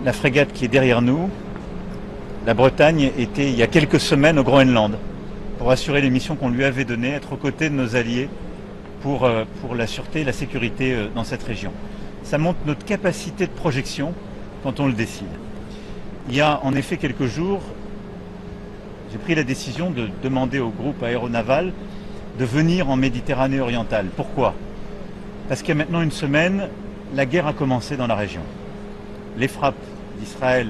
la frégate qui est derrière nous, la Bretagne, était il y a quelques semaines au Groenland pour assurer les missions qu'on lui avait données, être aux côtés de nos alliés pour la sûreté et la sécurité dans cette région. Ça montre notre capacité de projection quand on le décide. Il y a en effet quelques jours, j'ai pris la décision de demander au groupe aéronaval de venir en Méditerranée orientale. Pourquoi? Parce qu'il y a maintenant une semaine, la guerre a commencé dans la région. Les frappes d'Israël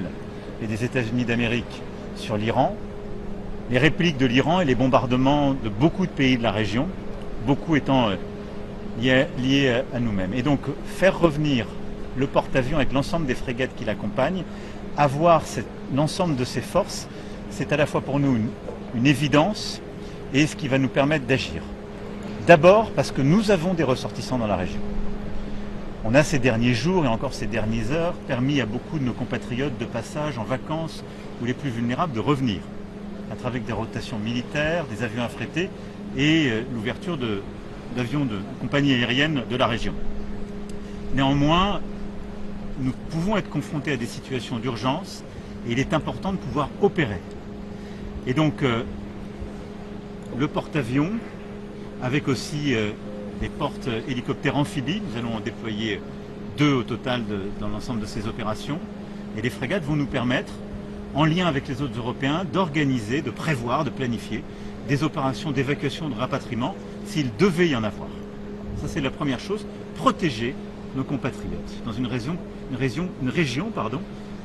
et des États-Unis d'Amérique sur l'Iran, les répliques de l'Iran et les bombardements de beaucoup de pays de la région, beaucoup étant liés à nous-mêmes. Et donc faire revenir le porte-avions avec l'ensemble des frégates qui l'accompagnent, avoir l'ensemble de ces forces, c'est à la fois pour nous une évidence et ce qui va nous permettre d'agir. D'abord parce que nous avons des ressortissants dans la région. On a ces derniers jours et encore ces dernières heures permis à beaucoup de nos compatriotes de passage en vacances ou les plus vulnérables de revenir à travers des rotations militaires, des avions affrétés et l'ouverture d'avions de compagnies aériennes de la région. Néanmoins, nous pouvons être confrontés à des situations d'urgence et il est important de pouvoir opérer. Et donc, le porte-avions, avec aussi des porte-hélicoptères amphibies, nous allons en déployer 2 au total dans l'ensemble de ces opérations, et les frégates vont nous permettre, en lien avec les autres Européens, d'organiser, de prévoir, de planifier des opérations d'évacuation, de rapatriement, s'il devait y en avoir. Ça, c'est la première chose, protéger nos compatriotes dans une région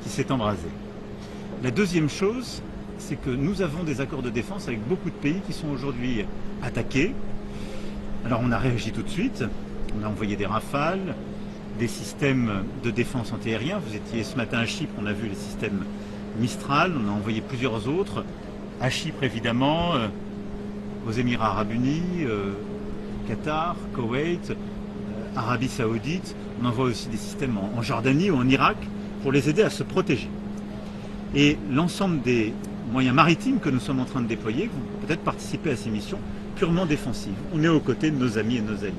qui s'est embrasée. La deuxième chose, c'est que nous avons des accords de défense avec beaucoup de pays qui sont aujourd'hui attaqués. Alors on a réagi tout de suite, on a envoyé des Rafales, des systèmes de défense antiaérien. Vous étiez ce matin à Chypre, on a vu les systèmes Mistral, on a envoyé plusieurs autres, à Chypre évidemment, aux Émirats Arabes Unis, Qatar, Koweït, Arabie Saoudite. On envoie aussi des systèmes en Jordanie ou en Irak pour les aider à se protéger. Et l'ensemble des moyens maritimes que nous sommes en train de déployer vont peut-être participer à ces missions purement défensives. On est aux côtés de nos amis et de nos alliés.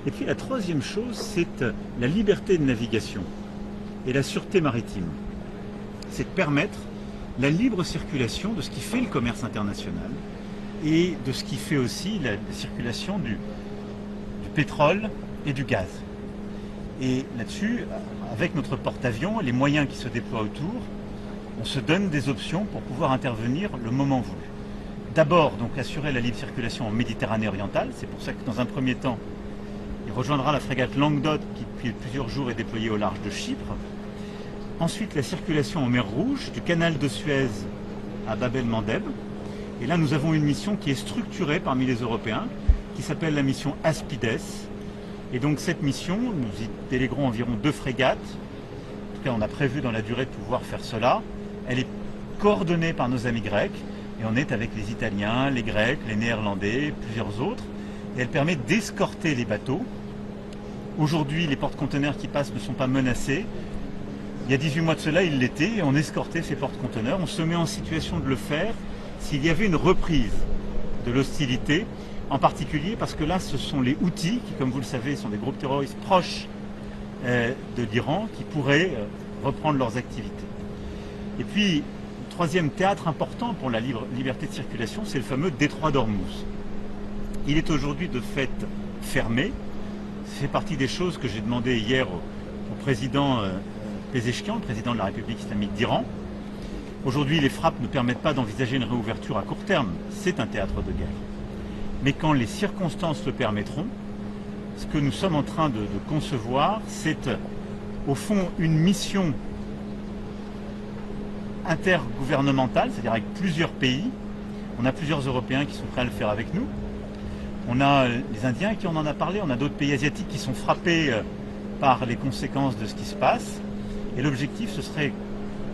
Et puis la troisième chose, c'est la liberté de navigation et la sûreté maritime. C'est de permettre la libre circulation de ce qui fait le commerce international et de ce qui fait aussi la circulation du pétrole et du gaz. Et là-dessus, avec notre porte-avions, les moyens qui se déploient autour, on se donne des options pour pouvoir intervenir le moment voulu. D'abord, donc, assurer la libre circulation en Méditerranée orientale. C'est pour ça que dans un premier temps, il rejoindra la frégate Languedoc qui depuis plusieurs jours est déployée au large de Chypre. Ensuite, la circulation en mer Rouge, du canal de Suez à Bab el-Mandeb. Et là, nous avons une mission qui est structurée parmi les Européens, qui s'appelle la mission Aspides. Et donc cette mission, nous y déléguerons environ 2 frégates. En tout cas, on a prévu dans la durée de pouvoir faire cela. Elle est coordonnée par nos amis grecs et on est avec les Italiens, les Grecs, les Néerlandais, plusieurs autres. Et elle permet d'escorter les bateaux. Aujourd'hui, les porte-conteneurs qui passent ne sont pas menacés. Il y a 18 mois de cela, ils l'étaient et on escortait ces porte-conteneurs. On se met en situation de le faire s'il y avait une reprise de l'hostilité, en particulier parce que là, ce sont les Houthis qui, comme vous le savez, sont des groupes terroristes proches de l'Iran qui pourraient reprendre leurs activités. Et puis, le troisième théâtre important pour la liberté de circulation, c'est le fameux détroit d'Ormuz. Il est aujourd'hui de fait fermé. Ça fait partie des choses que j'ai demandé hier au président Pezeshkian, le président de la République islamique d'Iran. Aujourd'hui, les frappes ne permettent pas d'envisager une réouverture à court terme. C'est un théâtre de guerre. Mais quand les circonstances le permettront, ce que nous sommes en train de concevoir, c'est au fond une mission intergouvernementale, c'est-à-dire avec plusieurs pays. On a plusieurs Européens qui sont prêts à le faire avec nous. On a les Indiens qui en a parlé, on a d'autres pays asiatiques qui sont frappés par les conséquences de ce qui se passe. Et l'objectif, ce serait,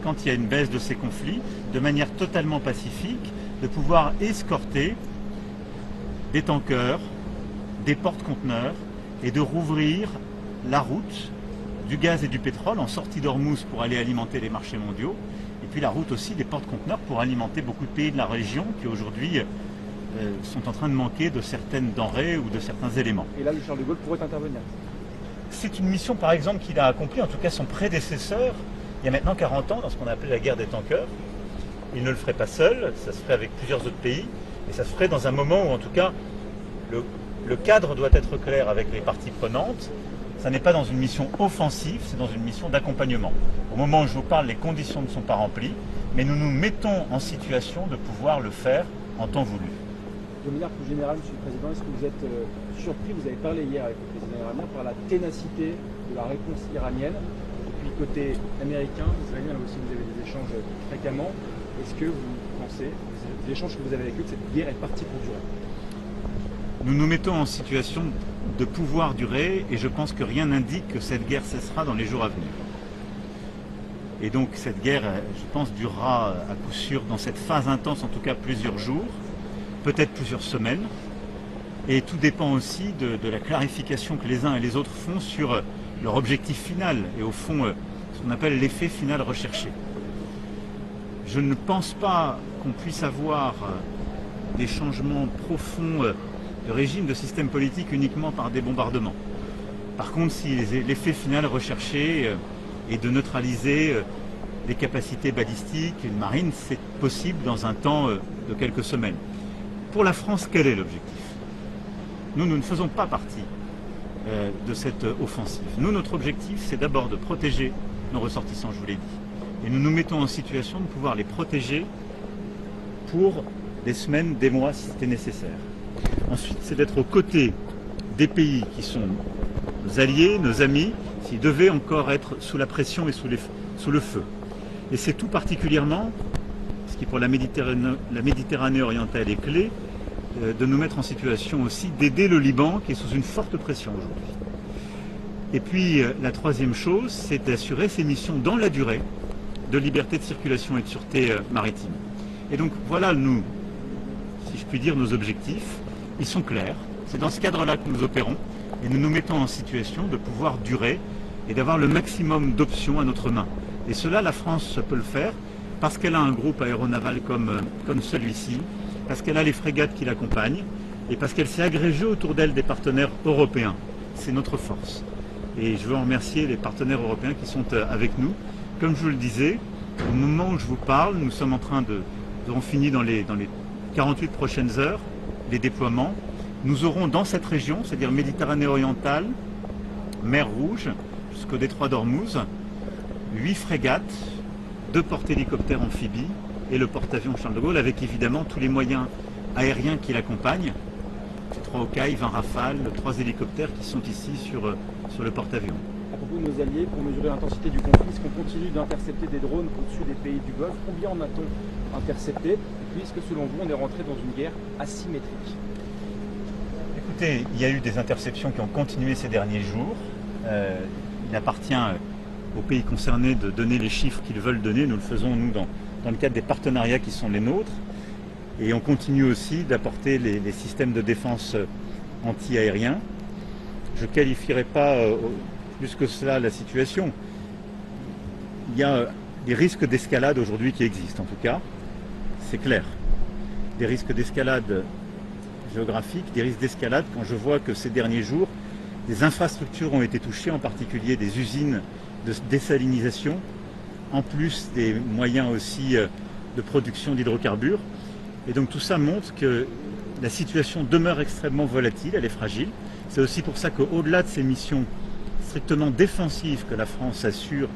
quand il y a une baisse de ces conflits, de manière totalement pacifique, de pouvoir escorter des tankers, des porte-conteneurs et de rouvrir la route du gaz et du pétrole en sortie d'Ormuz pour aller alimenter les marchés mondiaux et puis la route aussi des porte-conteneurs pour alimenter beaucoup de pays de la région qui aujourd'hui sont en train de manquer de certaines denrées ou de certains éléments. Et là, le Charles de Gaulle pourrait intervenir. C'est une mission par exemple qu'il a accomplie, en tout cas son prédécesseur il y a maintenant 40 ans, dans ce qu'on a appelé la guerre des tankers. Il ne le ferait pas seul, ça se ferait avec plusieurs autres pays, et ça se ferait dans un moment où en tout cas le cadre doit être clair avec les parties prenantes. Ça n'est pas dans une mission offensive, c'est dans une mission d'accompagnement. Au moment où je vous parle, les conditions ne sont pas remplies, mais nous nous mettons en situation de pouvoir le faire en temps voulu. De manière plus générale, Monsieur le Président, est-ce que vous êtes surpris, vous avez parlé hier avec le président iranien, par la ténacité de la réponse iranienne? Depuis côté américain, israélien, là aussi vous avez des échanges fréquemment. Est-ce que vous pensez, les échanges que vous avez avec eux, que cette guerre est partie pour durer? Nous nous mettons en situation de pouvoir durer et je pense que rien n'indique que cette guerre cessera dans les jours à venir. Et donc cette guerre, je pense, durera à coup sûr dans cette phase intense, en tout cas plusieurs jours, peut-être plusieurs semaines. Et tout dépend aussi de la clarification que les uns et les autres font sur leur objectif final et au fond ce qu'on appelle l'effet final recherché. Je ne pense pas qu'on puisse avoir des changements profonds de régime, de système politique uniquement par des bombardements. Par contre, si l'effet final recherché est de neutraliser les capacités balistiques, une marine, c'est possible dans un temps de quelques semaines. Pour la France, quel est l'objectif? Nous ne faisons pas partie de cette offensive. Nous, notre objectif, c'est d'abord de protéger nos ressortissants, je vous l'ai dit. Et nous nous mettons en situation de pouvoir les protéger pour des semaines, des mois, si c'était nécessaire. Ensuite, c'est d'être aux côtés des pays qui sont nos alliés, nos amis, s'ils devaient encore être sous la pression et sous le feu. Et c'est tout particulièrement, ce qui pour la Méditerranée orientale est clé, de nous mettre en situation aussi d'aider le Liban qui est sous une forte pression aujourd'hui. Et puis la troisième chose, c'est d'assurer ces missions dans la durée de liberté de circulation et de sûreté maritime. Et donc voilà, nous, si je puis dire, nos objectifs, ils sont clairs. C'est dans ce cadre-là que nous opérons et nous nous mettons en situation de pouvoir durer et d'avoir le maximum d'options à notre main. Et cela, la France peut le faire parce qu'elle a un groupe aéronaval comme celui-ci, parce qu'elle a les frégates qui l'accompagnent et parce qu'elle s'est agrégée autour d'elle des partenaires européens. C'est notre force. Et je veux en remercier les partenaires européens qui sont avec nous. Comme je vous le disais, au moment où je vous parle, nous sommes en train de... Nous aurons fini dans les 48 prochaines heures les déploiements. Nous aurons dans cette région, c'est-à-dire Méditerranée orientale, mer Rouge, jusqu'au détroit d'Ormuz, 8 frégates, 2 porte-hélicoptères amphibies et le porte-avions Charles de Gaulle, avec évidemment tous les moyens aériens qui l'accompagnent. 3 Hawkei, 20 Rafales, 3 hélicoptères qui sont ici sur le porte-avions. À propos de nos alliés, pour mesurer l'intensité du conflit, est-ce qu'on continue d'intercepter des drones au-dessus des pays du Golfe? Combien en a-t-on intercepté? Puisque selon vous, on est rentré dans une guerre asymétrique? Écoutez, il y a eu des interceptions qui ont continué ces derniers jours. Il appartient aux pays concernés de donner les chiffres qu'ils veulent donner. Nous le faisons, nous, dans le cadre des partenariats qui sont les nôtres. Et on continue aussi d'apporter les systèmes de défense anti-aériens. Je ne qualifierai pas plus que cela la situation. Il y a des risques d'escalade aujourd'hui qui existent, en tout cas. C'est clair. Des risques d'escalade géographique, des risques d'escalade quand je vois que ces derniers jours, des infrastructures ont été touchées, en particulier des usines de désalinisation, en plus des moyens aussi de production d'hydrocarbures. Et donc tout ça montre que la situation demeure extrêmement volatile, elle est fragile. C'est aussi pour ça qu'au-delà de ces missions strictement défensives que la France assure,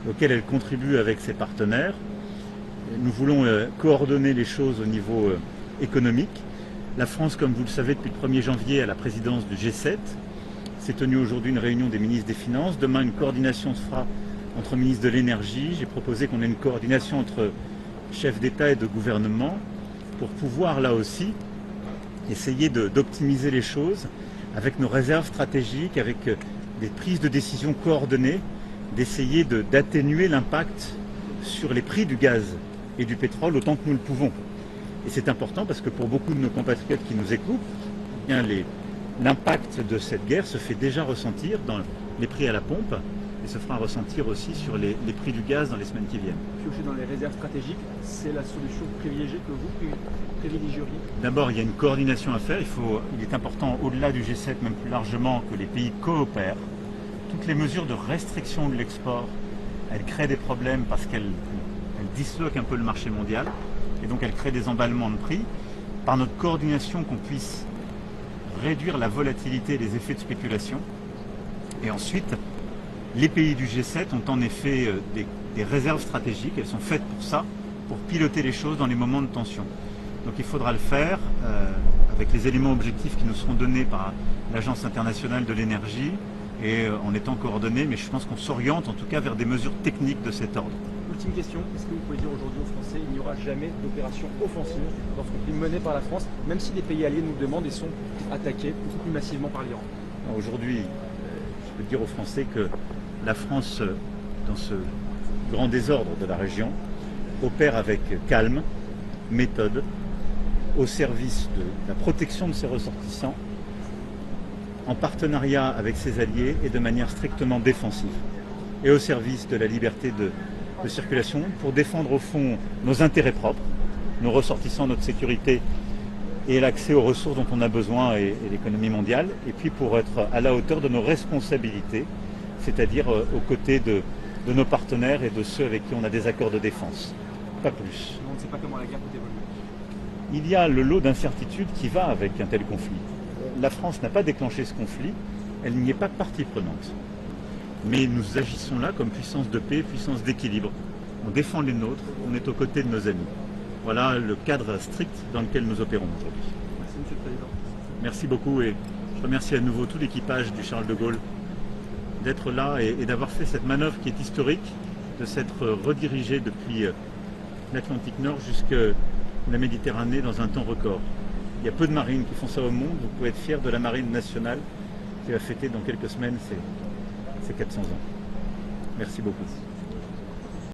auxquelles elle contribue avec ses partenaires, nous voulons coordonner les choses au niveau économique. La France, comme vous le savez, depuis le 1er janvier à la présidence du G7, s'est tenue aujourd'hui une réunion des ministres des Finances. Demain, une coordination se fera entre ministres de l'énergie. J'ai proposé qu'on ait une coordination entre chefs d'État et de gouvernement pour pouvoir, là aussi, essayer d'optimiser les choses avec nos réserves stratégiques, avec des prises de décision coordonnées, d'essayer d'atténuer l'impact sur les prix du gaz et du pétrole autant que nous le pouvons. Et c'est important parce que pour beaucoup de nos compatriotes qui nous écoutent, eh bien l'impact de cette guerre se fait déjà ressentir dans les prix à la pompe et se fera ressentir aussi sur les prix du gaz dans les semaines qui viennent. Piocher dans les réserves stratégiques, c'est la solution privilégiée que vous privilégieriez? D'abord, il y a une coordination à faire. Il est important, au-delà du G7, même plus largement, que les pays coopèrent. Toutes les mesures de restriction de l'export elle crée des problèmes parce qu'elle disloque un peu le marché mondial, et donc elle crée des emballements de prix. Par notre coordination, qu'on puisse réduire la volatilité et les effets de spéculation. Et ensuite, les pays du G7 ont en effet des réserves stratégiques, elles sont faites pour ça, pour piloter les choses dans les moments de tension. Donc il faudra le faire avec les éléments objectifs qui nous seront donnés par l'Agence internationale de l'énergie et en étant coordonnés, mais je pense qu'on s'oriente en tout cas vers des mesures techniques de cet ordre. Ultime question, est-ce que vous pouvez dire aujourd'hui aux Français qu'il n'y aura jamais d'opération offensive dans ce conflit mené par la France, même si les pays alliés nous le demandent et sont attaqués beaucoup plus massivement par l'Iran? Aujourd'hui, je peux dire aux Français que la France, dans ce grand désordre de la région, opère avec calme, méthode, au service de la protection de ses ressortissants, en partenariat avec ses alliés et de manière strictement défensive, et au service de la liberté de circulation pour défendre au fond nos intérêts propres, nos ressortissants, notre sécurité et l'accès aux ressources dont on a besoin et l'économie mondiale, et puis pour être à la hauteur de nos responsabilités, c'est-à-dire aux côtés de nos partenaires et de ceux avec qui on a des accords de défense. Pas plus. On ne sait pas comment la guerre peut évoluer. Il y a le lot d'incertitudes qui va avec un tel conflit. La France n'a pas déclenché ce conflit, elle n'y est pas partie prenante. Mais nous agissons là comme puissance de paix, puissance d'équilibre. On défend les nôtres, on est aux côtés de nos amis. Voilà le cadre strict dans lequel nous opérons aujourd'hui. Merci Monsieur le Président. Merci beaucoup et je remercie à nouveau tout l'équipage du Charles de Gaulle d'être là et d'avoir fait cette manœuvre qui est historique, de s'être redirigé depuis l'Atlantique Nord jusqu'à la Méditerranée dans un temps record. Il y a peu de marines qui font ça au monde, vous pouvez être fiers de la marine nationale qui va fêter dans quelques semaines ses 400 ans. Merci beaucoup.